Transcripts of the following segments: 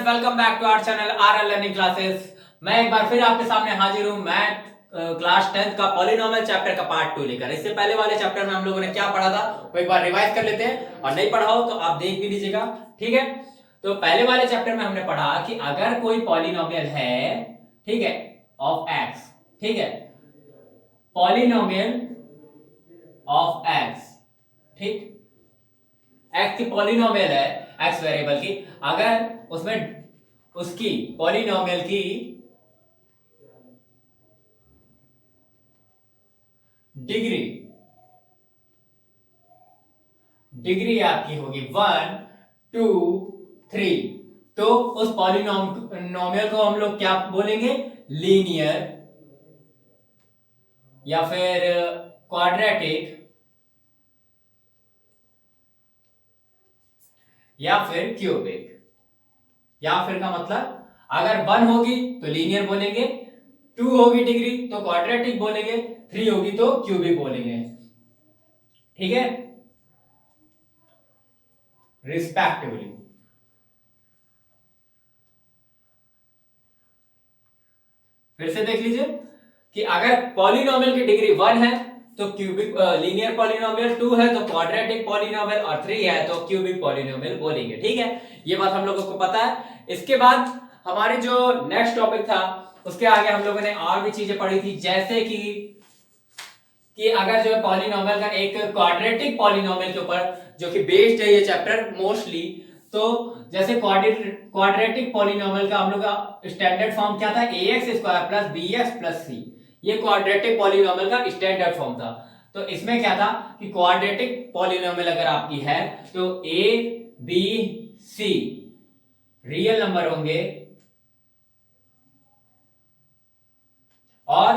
Welcome back to our channel RL learning classes. मैं एक बार फिर आपके सामने हाजिर हूं। मैथ क्लास 10th का पॉलिनोमियल चैप्टर का पार्ट 2 लेकर। इससे पहले वाले चैप्टर में हम लोगों ने क्या पढ़ा था वो एक बार रिवाइज कर लेते हैं, और नहीं पढ़ा हो तो आप देख भी लीजिएगा, ठीक है। तो पहले वाले चैप्टर में हमने पढ़ा कि अगर कोई पॉलिनोमियल है, ठीक है, ऑफ एक्स, ठीक है, पॉलिनोमियल ऑफ एक्स, ठीक, एक्स की पॉलिनोमियल है, एक्स वेरिएबल की, अगर उसमें उसकी पॉलिनोमियल की डिग्री डिग्री आपकी होगी 1 2 3, तो उस पॉलिनोमियल को हम लोग क्या बोलेंगे? लीनियर या फिर क्वाड्रेटिक या फिर क्यूबिक। या फिर का मतलब अगर 1 होगी तो लीनियर बोलेंगे, 2 होगी डिग्री तो क्वाड्रेटिक बोलेंगे, 3 होगी तो क्यूबिक बोलेंगे, ठीक है, रिस्पेक्टिवली। फिर से देख लीजिए कि अगर पॉलिनोमियल की डिग्री 1 है तो क्यूबिक लीनियर पॉलिनोमियल, 2 है तो क्वाड्रेटिक पॉलिनोमियल, और 3 है तो क्यूबिक पॉलिनोमियल बोलेंगे, ठीक है। ये बात हम लोगों को पता है। इसके बाद हमारी जो नेक्स्ट टॉपिक था उसके आगे हम लोगों ने और भी चीजें पढ़ी थी, जैसे कि अगर जो है पॉलिनोमियल का एक क्वाड्रेटिक पॉलिनोमियल के ऊपर जो कि बेस्ड है ये चैप्टर मोस्टली, तो जैसे क्वाड्रेटिक पॉलिनोमियल का हम लोग का स्टैंडर्ड फॉर्म क्या था? ax square plus bx plus c। ये क्वाड्रेटिक पॉलिनोमियल का स्टैंडर्ड फॉर्म था। तो इसमें क्या था कि क्वाड्रेटिक पॉलिनोमियल अगर आपकी है तो a b c real number होंगे और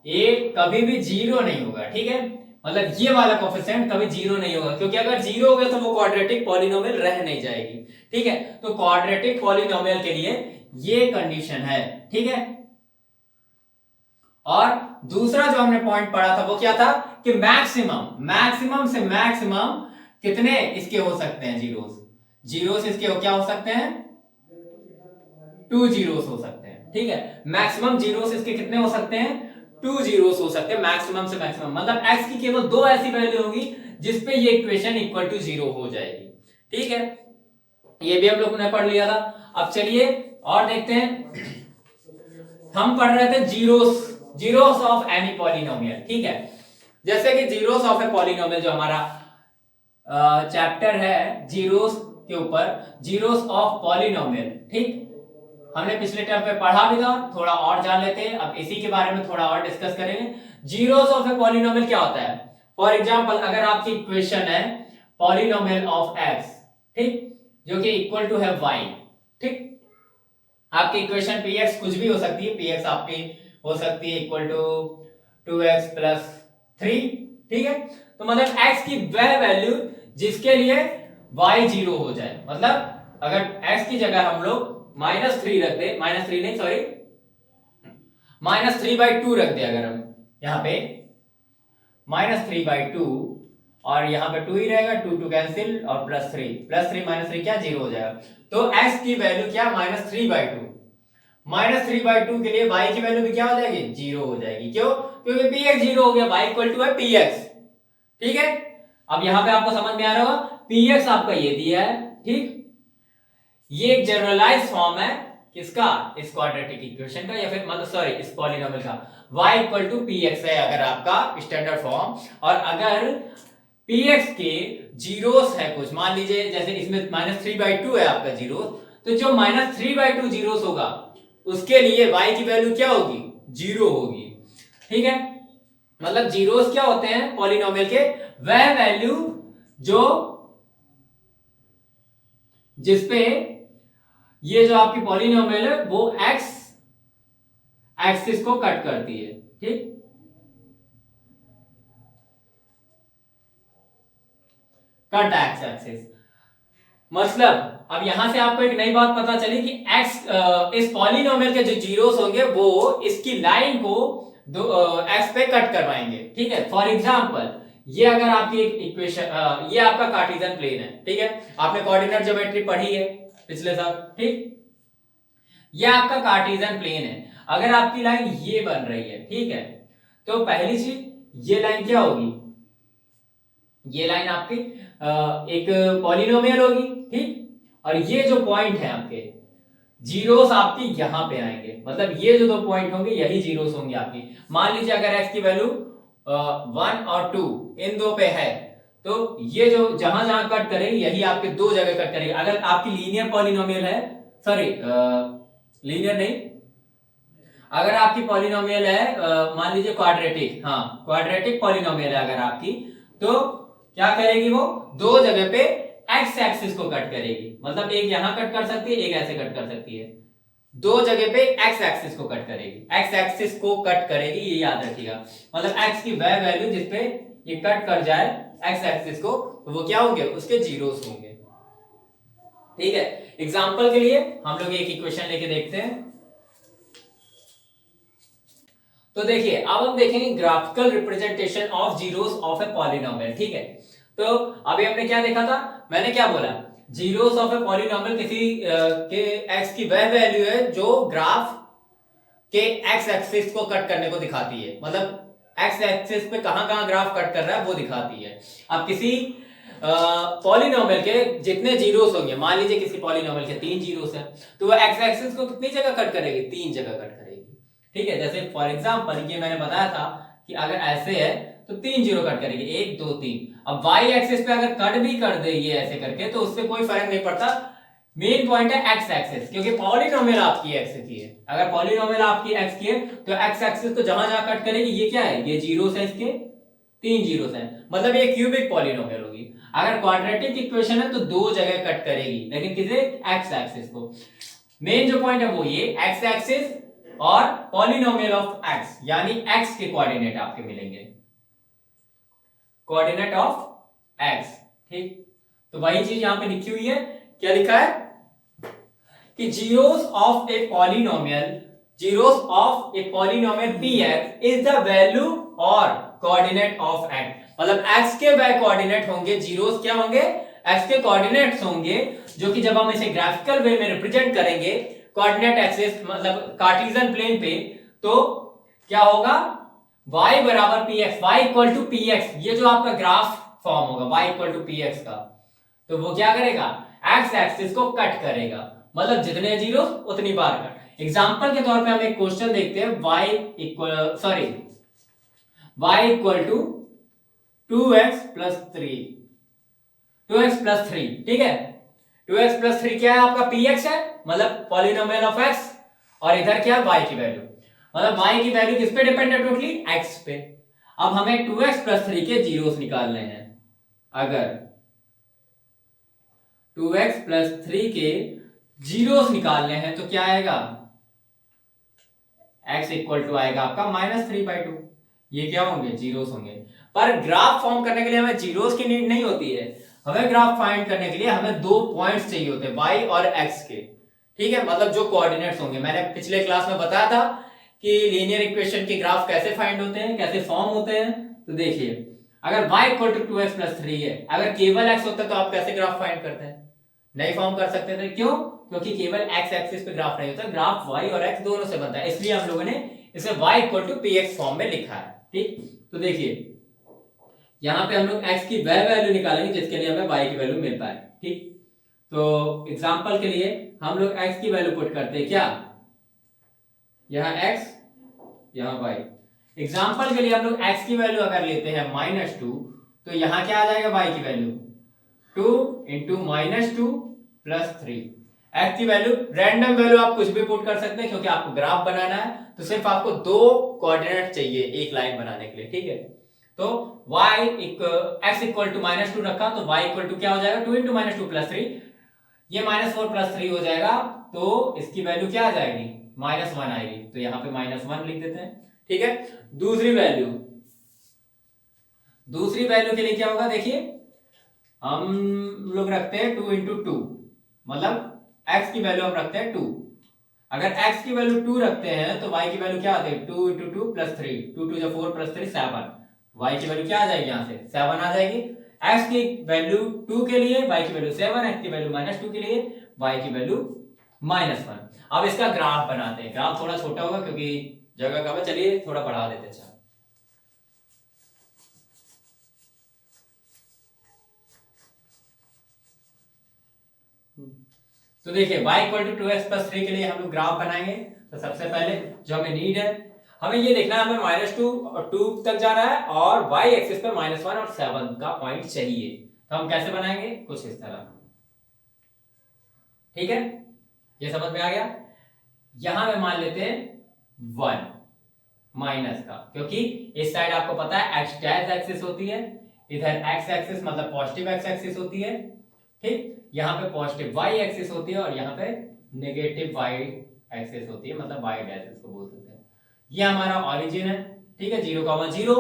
a कभी भी जीरो नहीं होगा, ठीक है। मतलब ये वाला कोफिशिएंट कभी जीरो नहीं होगा, क्योंकि अगर जीरो हो गया तो वो क्वाड्रेटिक पॉलिनोमियल रह नहीं जाएगी, ठीक है। तो क्वाड्रेटिक पॉलिनोमियल के लिए ये कंडीशन है, ठीक है। और दूसरा जो हमने पॉइंट पढ़ा था वो क्या था कि मैक्सिमम से मैक्सिमम कितने इसके हो सकते हैं? जीरोस इसके क्या हो सकते हैं? 2 जीरोस हो सकते हैं, ठीक है। मैक्सिमम जीरोस इसके कितने हो सकते हैं? 2 जीरोस हो सकते हैं, मैक्सिमम से मैक्सिमम। मतलब x की केवल 2 ऐसी वैल्यू होगी जिसपे ये इक्वेशन इक्वल टू 0 हो जाएगी, ठीक है। ये भी हम लोगों ने पढ़ लिया था। अब चलिए और देखते हैं। हम पढ़ रहे थे जीरोस ऑफ एनी पॉलिनोमियल, ठीक है। जैसे कि जीरोस ऑफ ए पॉलिनोमियल जो हमारा चैप्टर है जीरोस के ऊपर, जीरोस ऑफ पॉलिनोमियल, ठीक, हमने पिछले टर्म पे पढ़ा भी था, थोड़ा और जान लेते हैं। अब इसी के बारे में थोड़ा और डिस्कस करेंगे। जीरोस ऑफ ए पॉलिनोमियल क्या होता है? फॉर एग्जांपल अगर आपकी इक्वेशन है पॉलिनोमियल ऑफ एक्स, ठीक, जो कि इक्वल टू है y, ठीक, आपकी इक्वेशन px कुछ भी हो सकती है, px आपकी हो सकती है इक्वल टू 2x प्लस 3, ठीक है। तो मतलब x की वह वैल्यू जिसके लिए y जीरो हो जाए, मतलब अगर x की जगह हम लोग -3 रख दे, -3 नहीं सॉरी, -3/2 रख दे, अगर हम यहां पे -3/2 और यहां पे 2 ही रहेगा, 2 कैंसिल और +3 -3 क्या? 0 हो जाएगा। तो x की वैल्यू क्या? -3/2। -3/2 के लिए y की वैल्यू भी क्या हो जाएगी? 0 हो जाएगी। क्यों? क्योंकि px 0 हो गया, y इक्वल टू है px, ठीक है। अब यहां पे आपको समझ में आ रहा होगा, px आपका ये दिया है, ठीक। ये एक जनरलाइज फॉर्म है किसका? इस क्वाड्रेटिक इक्वेशन का, या फिर मतलब सॉरी इस पॉलिनोमियल का। y इक्वल टू px है अगर आपका स्टैंडर्ड फॉर्म। और अगर px के जीरोस है कुछ, मान लीजिए जैसे इसमें -3/2 है आपका जीरो, तो जो -3/2 जीरोस होगा उसके लिए y की वैल्यू क्या होगी? 0 होगी, ठीक है। मतलब जीरोस क्या होते हैं पॉलिनोमियल के? वह वैल्यू जो जिसपे ये जो आपकी पॉलिनोमियल है वो x एक्सिस को कट करती है, ठीक। कट एक्स एक्सिस मतलब अब यहां से आपको एक नई बात पता चली कि x इस पॉलिनोमियल के जो जीरोस होंगे वो इसकी लाइन को x पे कट करवाएंगे, ठीक है। फॉर एग्जांपल ये अगर आपकी एक इक्वेशन, ये आपका कार्टेशियन प्लेन है, ठीक है। आपने कोऑर्डिनेट ज्योमेट्री पढ़ी है पिछले साल, ठीक। ये आपका कार्टेशियन प्लेन है। अगर आपकी लाइन ये बन रही है, ठीक है, तो पहली चीज ये लाइन क्या होगी, ये लाइन आपकी एक पॉलिनोमियल होगी, ठीक। और ये जो पॉइंट है आपके जीरोस आपकी यहां पे आएंगे, मतलब ये जो दो पॉइंट होंगे यही जीरोस होंगे आपकी। मान लीजिए अगर x की वैल्यू 1 और 2 इन दो पे है, तो ये जो जहां जहां कट करेगी यही आपके दो जगह कट करेगी। अगर आपकी लीनियर पॉलिनोमियल है, सॉरी लीनियर नहीं, अगर आपकी पॉलिनोमियल है मान लीजिए क्वाड्रेटिक, हाँ क्वाड्रेटिक पॉलिनोमियल है अगर आपकी, तो क्या करेगी वो दो जगह पे एक्स एक्सिस को कट करेगी। मतलब एक यहां कट कर सकती है, एक ऐसे कट कर सकती है, दो जगह पे एक्स एक्सिस को कट करेगी, एक्स एक्सिस को कट करेगी, ये याद रखिएगा। मतलब एक्स की वह वैल्यू जिसपे ये कट कर जाए एक्स एक्सिस को, तो वो क्या होंगे, उसके जीरोस होंगे। ठीक है, एग्जांपल के लिए हम लोग एक इक्वेशन लेके देखते हैं। तो देखिए अब हम देखेंगे graphical representation of zeros of a polynomial. ठीक है, तो अभी हमने क्या देखा था, मैंने क्या बोला, जीरोस ऑफ ए पॉलिनोमियल किसी के एक्स की वह वैल्यू है जो ग्राफ के एक्स एक्सिस को कट करने को दिखाती है। मतलब एक्स एक्सिस पे कहां कहां ग्राफ कट कर रहा है वो दिखाती है। अब किसी पॉलिनोमियल के जितने जीरोस होंगे, मान लीजिए किसी पॉलिनोमियल के 3 जीरोस हैं, तो वो एक्स एक्सिस को कितनी जगह कट करेगी, 3 जगह कट करेगी। ठीक है, जैसे फॉर एग्जांपल ये मैंने बताया था कि अगर ऐसे है तो 3 जीरो कट करेगी, 1 2 3। अब वाई एक्सिस पे अगर कट भी कर दे ये ऐसे करके, तो उससे कोई फर्क नहीं पड़ता, मेन पॉइंट है एक्स एक्सिस, क्योंकि पॉलिनोमियल आपकी एक्स की है। अगर पॉलिनोमियल आपकी एक्स की है तो एक्स एक्सिस को जहां जहां कट करेगी, ये क्या है, ये जीरोस है, इसके 3 जीरोस है, मतलब ये क्यूबिक पॉलिनोमियल होगी। अगर क्वाड्रेटिक इक्वेशन है तो दो जगह कट करेगी, लेकिन किसे, एक्स एक्सिस को। मेन जो पॉइंट है वो ये एक्स एक्सिस और पॉलिनोमियल ऑफ एक्स, यानी एक्स के कोऑर्डिनेट आपके मिलेंगे, कोऑर्डिनेट ऑफ एक्स। ठीक, तो वही चीज यहां पे लिखी हुई है, क्या लिखा है कि zeros of a polynomial, zeros of a polynomial px is the value और कोऑर्डिनेट ऑफ x। मतलब x के वह कोऑर्डिनेट होंगे, जीरोस क्या होंगे, x के कोऑर्डिनेट्स होंगे, जो कि जब हम इसे ग्राफिकल वे में रिप्रेजेंट करेंगे कोऑर्डिनेट एक्सिस मतलब कार्टेशियन प्लेन पे, तो क्या होगा, y बराबर px, y equal to px, ये जो आपका ग्राफ फॉर्म होगा y इक्वल टू px का, तो वो क्या करेगा, x एक्सिस को कट करेगा, मतलब जितने जीरो उतनी बार कट। एग्जांपल के तौर पे हम एक क्वेश्चन देखते हैं, y equal to 2x plus 3, 2x plus 3, ठीक है, 2x प्लस 3 क्या है आपका, px है, मतलब पॉलिनोमियल ऑफ x, और इधर क्या है, y की वैल्यू, मतलब y की वैल्यू किस पे डिपेंड है, टोटली x पे। अब हमें 2x प्लस 3 के जीरोस निकालने हैं। अगर 2x प्लस 3 के जीरोस निकालने हैं तो क्या आएगा, x इक्वल टू आएगा आपका -3/2। ये क्या होंगे, जीरोस होंगे। पर ग्राफ फॉर्म करने के लिए हमें जीरोस की नीड नहीं होती है, हमें ग्राफ फाइंड करने के लिए हमें दो पॉइंट्स चाहिए होते हैं, y और x के। ठीक है, मतलब जो कोऑर्डिनेट्स होंगे, मैंने पिछले क्लास में बताया था कि लीनियर इक्वेशन के ग्राफ कैसे फाइंड होते हैं, कैसे फॉर्म होते हैं। तो देखिए अगर y equal to 2x plus 3 है, अगर केवल x होता तो आप कैसे ग्राफ फाइंड करते हैं, नहीं फॉर्म कर सकते थे, क्यों, क्योंकि केवल x एक्सिस पे ग्राफ नहीं होता, ग्राफ y और x दोनों से बनता है, इसलिए हम लोगों ने इसे y equal to px form में लिखा है। ठीक, तो देखिए यहां पे हम लोग x की वह वैल्यू निकालेंगे जिसके लिए हमें y की वैल्यू मिल पाए। ठीक, तो एग्जांपल के लिए हम लोग x की वैल्यू पुट करते हैं, क्या, यहां x यहां y। एग्जांपल के लिए हम लोग x की वैल्यू अगर लेते हैं -2, तो यहां क्या आ जाएगा, y की वैल्यू 2 इंटू -2 प्लस 3। x की वैल्यू, रैंडम वैल्यू आप कुछ भी पुट कर सकते हैं, क्योंकि आपको ग्राफ बनाना है, तो सिर्फ आपको दो कोऑर्डिनेट चाहिए एक लाइन बनाने के लिए। ठीक है, तो x इक्वल टू -2 रखा, तो y इक्वल टू क्या हो जाएगा, 2 इंटू -2 प्लस 3, ये -4 प्लस 3 हो जाएगा, तो इसकी वैल्यू क्या आ जाएगी, -1 आएगी, तो यहाँ पे -1 लिख देते हैं। ठीक है, दूसरी वैल्यू के लिए क्या होगा, देखिए हम लोग रखते हैं 2 इंटू 2, मतलब x की वैल्यू हम रखते हैं 2। अगर x की वैल्यू 2 रखते हैं तो y की वैल्यू क्या आती है, 2 इंटू 2 प्लस 3, 2 2 जा 4 प्लस 3 7, y की वैल्यू क्या आ जाएगी, यहाँ से 7 आ जाएगी। x की वैल्यू 2 के लिए y की वैल्यू 7, x की वैल्यू -2 के लिए y की वैल्यू -1। अब इसका ग्राफ बनाते हैं। ग्राफ थोड़ा छोटा होगा क्योंकि जगह कम है, चलिए थोड़ा बढ़ा देते हैं। अच्छा, तो देखिए y इक्वल टू 2x+3 के लिए हम लोग ग्राफ बनाएंगे। तो सबसे पहले जो हमें नीड है, हमें ये देखना है, हमें -2 और 2 तक जाना है और y एक्सिस पर -1 और 7 का पॉइंट चाहिए। तो हम कैसे बनाएंगे, कुछ इस तरह। ठीक है, ये समझ में आ गया। यहां में मान लेते हैं 1 माइनस का, क्योंकि इस साइड आपको पता है x डैश एक्सिस होती है, इधर x एक्सिस मतलब पॉजिटिव x एक्सिस होती है। ठीक, यहाँ पे पॉजिटिव y एक्सिस होती है और यहाँ पे नेगेटिव y एक्सिस होती है, मतलब y डैश इसको बोल सकते हैं। ये हमारा ओरिजिन है। ठीक है, 0,0।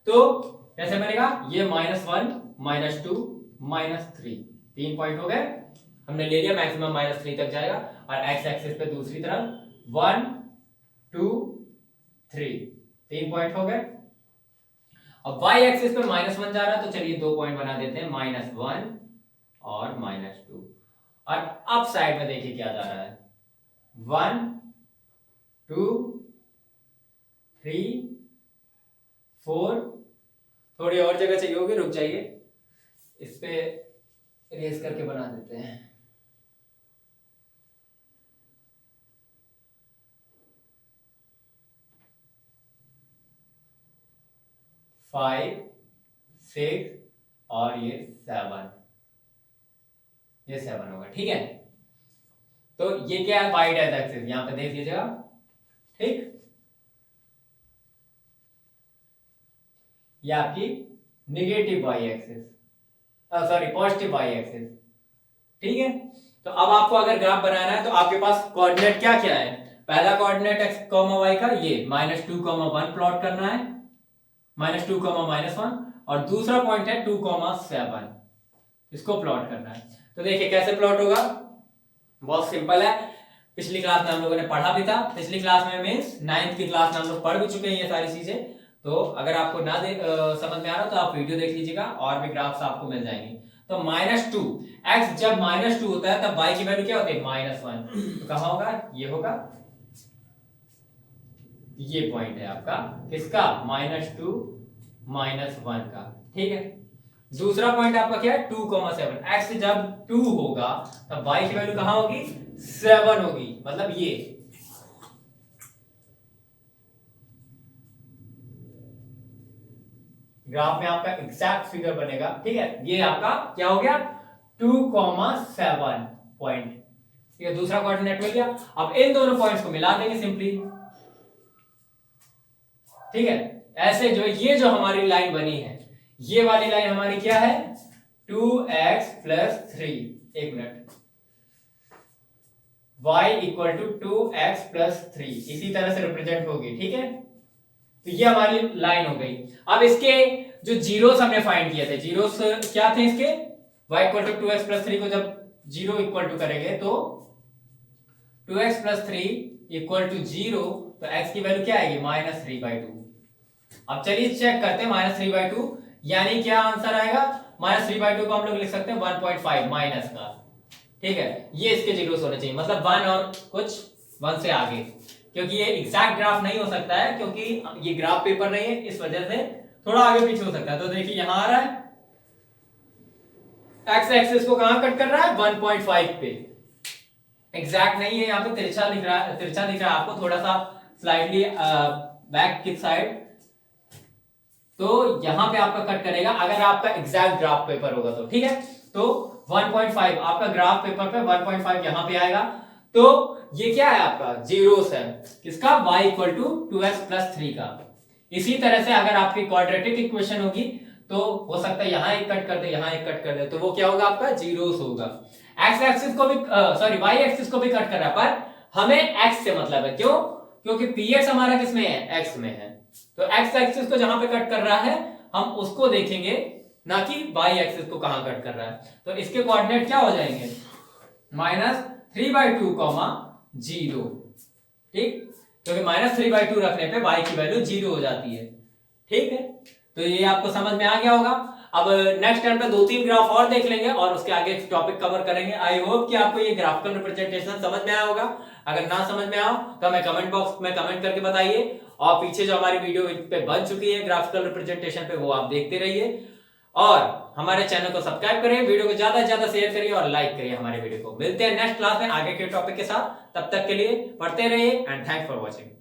तो कैसे बनेगा, ये -1 -2 -3, 3 पॉइंट हो गए। हमने ले लिया, मैक्सिमम -3 तक जाएगा और x एक्सिस पे दूसरी तरफ 1 2 3, 3 पॉइंट हो गए। अब y एक्सिस पे -1 जा रहा है, तो चलिए 2 पॉइंट बना देते हैं, -1 और -2। और अब साइड में देखिए क्या जा रहा है, 1 2 3 4। थोड़ी और जगह चाहिए होगी, रुक जाइए, इस पे रेस करके बना देते हैं। फाइव 6 और ये 7, ये 7 होगा। ठीक है, तो ये क्या है, वाई डैश एक्सिस, यहां पे देख लीजिएगा। ठीक, ये आपकी negative Y axis, sorry positive Y axis. ठीक है, तो अब आपको अगर ग्राफ बनाना है तो आपके पास कोऑर्डिनेट क्या क्या है। पहला कोऑर्डिनेट x, y का ये -2, 1 प्लॉट करना है, -2, -1। और दूसरा पॉइंट है 2, 7, इसको प्लॉट करना है। तो देखिए कैसे प्लॉट होगा, बहुत सिंपल है। पिछली क्लास में हम लोगों ने पढ़ा भी था, पिछली क्लास में मींस 9th की क्लास में हम लोग पढ़ भी चुके हैं ये सारी चीजें। तो अगर आपको ना समझ में आ रहा तो आप वीडियो देख लीजिएगा, और भी ग्राफ्स आपको मिल जाएंगे। तो -2, x जब -2 होता है तब y की वैल्यू क्या होती है, -1। तो कहां होगा, ये होगा, ये पॉइंट है आपका किसका, -2 -1 का। ठीक है, दूसरा पॉइंट आपका क्या है, 2, 7। x जब 2 होगा तब y की वैल्यू कहां होगी, 7 होगी, मतलब ये। ग्राफ में आपका एग्जैक्ट फिगर बनेगा। ठीक है, ये आपका क्या हो गया, 2, 7 पॉइंट। ठीक है, दूसरा कोऑर्डिनेट मिल गया। अब इन दोनों पॉइंट्स को मिला देंगे सिंपली। ठीक है, ऐसे जो ये जो हमारी लाइन बनी है, ये वाली लाइन हमारी क्या है, 2x + 3, एक minute, y equal to 2x + 3, इसी तरह से रिप्रेजेंट होगी। ठीक है, तो ये हमारी लाइन हो गई। अब इसके जो जीरोस हमने फाइंड किए थे, जीरोस क्या थे इसके, y इक्वल टू 2x + 3 को जब 0 इक्वल टू करेंगे तो 2x + 3 इक्वल टू 0, तो x की वैल्यू क्या आएगी, -3/2। अब चलिए चेक करते हैं, -3/2 यानी क्या आंसर आएगा, -3/2 को हम लोग लिख सकते हैं 1.5 माइनस का। ठीक है, ये इसके जीरोस होने चाहिए, मतलब 1 और कुछ 1 से आगे, क्योंकि ये एग्जैक्ट ग्राफ नहीं हो सकता है, क्योंकि ये ग्राफ पेपर नहीं है, इस वजह से थोड़ा आगे पीछे हो सकता है। तो देखिए यहां आ रहा है, x एक्सिस को कहां कट कर रहा है, 1.5 पे। एग्जैक्ट नहीं है, यहाँ पे तिरछा दिख रहा है, तिरछा दिख रहा है आपको थोड़ा सा स्लाइडली बैक की साइड। तो यहां पे आपका कट करेगा अगर आपका एग्जैक्ट ग्राफ पेपर होगा तो। ठीक है, तो 1.5 आपका ग्राफ पेपर पे 1.5 यहां पे आएगा। तो ये क्या है आपका, जीरोस है, किसका, y इक्वल टू 2x + 3 का। इसी तरह से अगर आपकी क्वाड्रेटिक इक्वेशन होगी तो हो सकता है यहां एक कट कर दे, यहां एक कट कर दे, तो वो क्या होगा, आपका जीरोस होगा। x एक्सिस को भी सॉरी y एक्सिस को भी कट कर रहा है, पर हमें x से मतलब है, क्यों, क्योंकि px हमारा किसमें है, x में है। तो x एक्सिस को जहां पे कट कर रहा है हम उसको देखेंगे, ना कि y एक्सिस को कहां कट कर रहा है। तो इसके कोऑर्डिनेट क्या हो जाएंगे, -3/2, 0। ठीक, क्योंकि -3/2 रखने पे y की वैल्यू 0 हो जाती है। ठीक है, तो ये आपको समझ में आ गया होगा। अब नेक्स्ट टाइम पे 2-3 ग्राफ और देख लेंगे और उसके आगे टॉपिक कवर करेंगे। आई होप कि आपको ये ग्राफिकल रिप्रेजेंटेशन समझ में आया होगा। अगर ना समझ में आया तो हमें कमेंट बॉक्स में कमेंट करके बताइए, और पीछे जो हमारी वीडियो पे बन चुकी है ग्राफिकल रिप्रेजेंटेशन पे, वो आप देखते रहिए और हमारे चैनल को सब्सक्राइब करिए, वीडियो को ज्यादा से ज्यादा शेयर करिए और लाइक करिए हमारे वीडियो को। मिलते हैं नेक्स्ट क्लास में आगे के टॉपिक के साथ, तब तक के लिए पढ़ते रहिए एंड थैंक्स फॉर वॉचिंग।